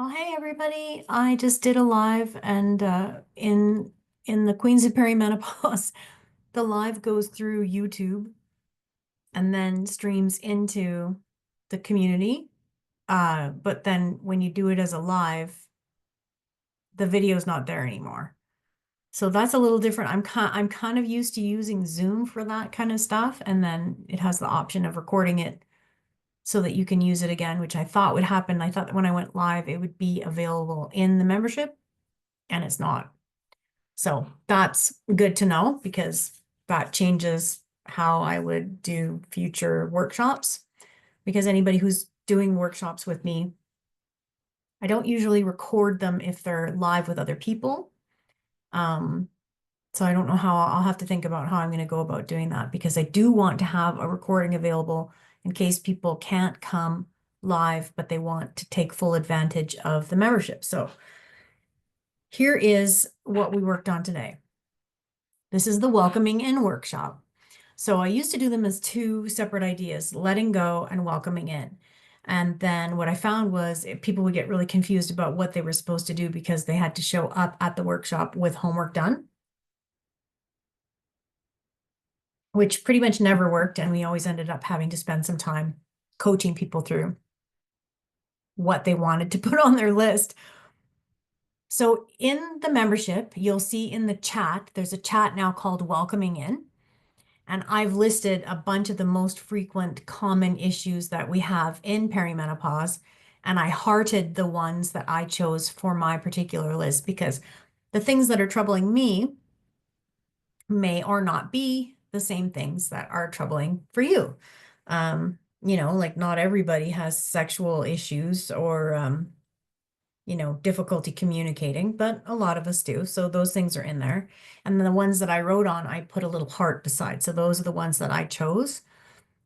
Oh, hey everybody. I just did a live and in the Queens of Perimenopause, the live goes through YouTube and then streams into the community. But then when you do it as a live, the video's not there anymore. So that's a little different. I'm kind of used to using Zoom for that kind of stuff, and then it has the option of recording it so that you can use it again, which I thought would happen. I thought that when I went live, it would be available in the membership, and it's not. So that's good to know because that changes how I would do future workshops. Because anybody who's doing workshops with me, I don't usually record them if they're live with other people. Um, so I don't know how I'll have to think about how I'm going to go about doing that because I do want to have a recording available in case people can't come live, but they want to take full advantage of the membership. So here is what we worked on today. This is the welcoming in workshop. So I used to do them as two separate ideas, letting go and welcoming in. And then what I found was people would get really confused about what they were supposed to do because they had to show up at the workshop with homework done, which pretty much never worked. And we always ended up having to spend some time coaching people through what they wanted to put on their list. So in the membership, you'll see in the chat, there's a chat now called Welcoming In. And I've listed a bunch of the most frequent common issues that we have in perimenopause. And I hearted the ones that I chose for my particular list because the things that are troubling me may or not be the same things that are troubling for you. Like not everybody has sexual issues or, difficulty communicating, but a lot of us do. So those things are in there. And then the ones that I wrote on, I put a little heart beside. So those are the ones that I chose.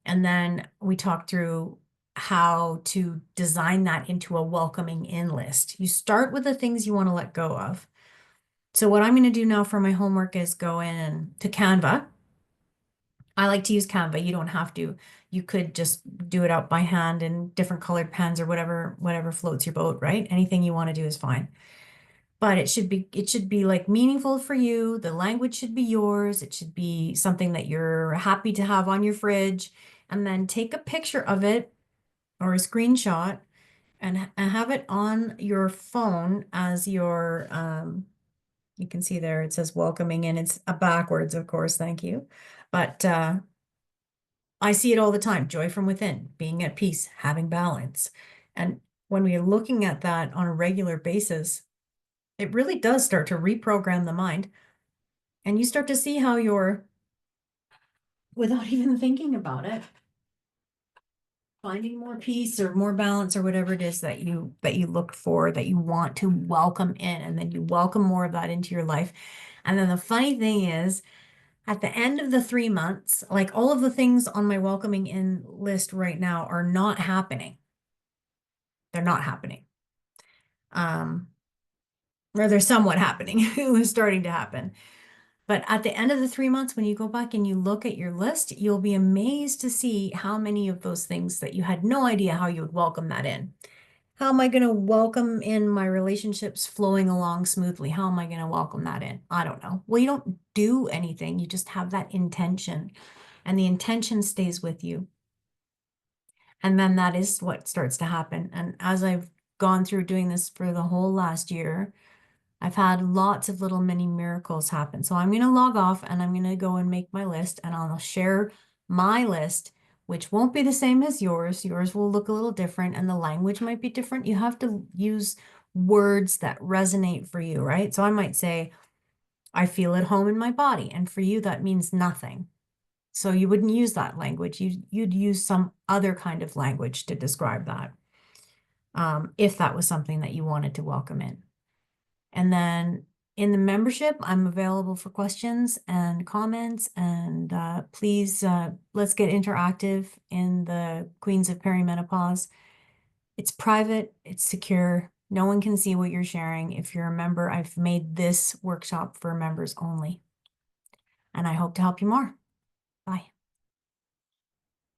And then we talked through how to design that into a welcoming in list. You start with the things you want to let go of. So what I'm going to do now for my homework is go in and to Canva. I like to use Canva. You don't have to. You could just do it out by hand in different colored pens or whatever floats your boat, right? Anything you want to do is fine. But it should be like meaningful for you. The language should be yours. It should be something that you're happy to have on your fridge. And then take a picture of it or a screenshot and have it on your phone as your you can see there it says welcoming in. It's backwards, of course, thank you. But I see it all the time. Joy from within, being at peace, having balance. And when we're looking at that on a regular basis, it really does start to reprogram the mind. And you start to see how you're, without even thinking about it, finding more peace or more balance or whatever it is that you look for, that you want to welcome in, and then you welcome more of that into your life. And then the funny thing is, at the end of the 3 months, like all of the things on my welcoming in list right now are not happening. They're not happening. Or they're somewhat happening. It was starting to happen. But at the end of the 3 months, when you go back and you look at your list, you'll be amazed to see how many of those things that you had no idea how you would welcome that in. How am I going to welcome in my relationships flowing along smoothly? How am I going to welcome that in? I don't know. Well, you don't do anything. You just have that intention, and the intention stays with you. And then that is what starts to happen. And as I've gone through doing this for the whole last year, I've had lots of little mini miracles happen. So I'm going to log off and I'm going to go and make my list, and I'll share my list, which won't be the same as yours. Yours will look a little different and the language might be different. You have to use words that resonate for you, right? So I might say, I feel at home in my body. And for you, that means nothing. So you wouldn't use that language. You'd use some other kind of language to describe that, if that was something that you wanted to welcome in. And then in the membership, I'm available for questions and comments. And please, let's get interactive in the Queens of Perimenopause. It's private, it's secure. No one can see what you're sharing. If you're a member, I've made this workshop for members only. And I hope to help you more.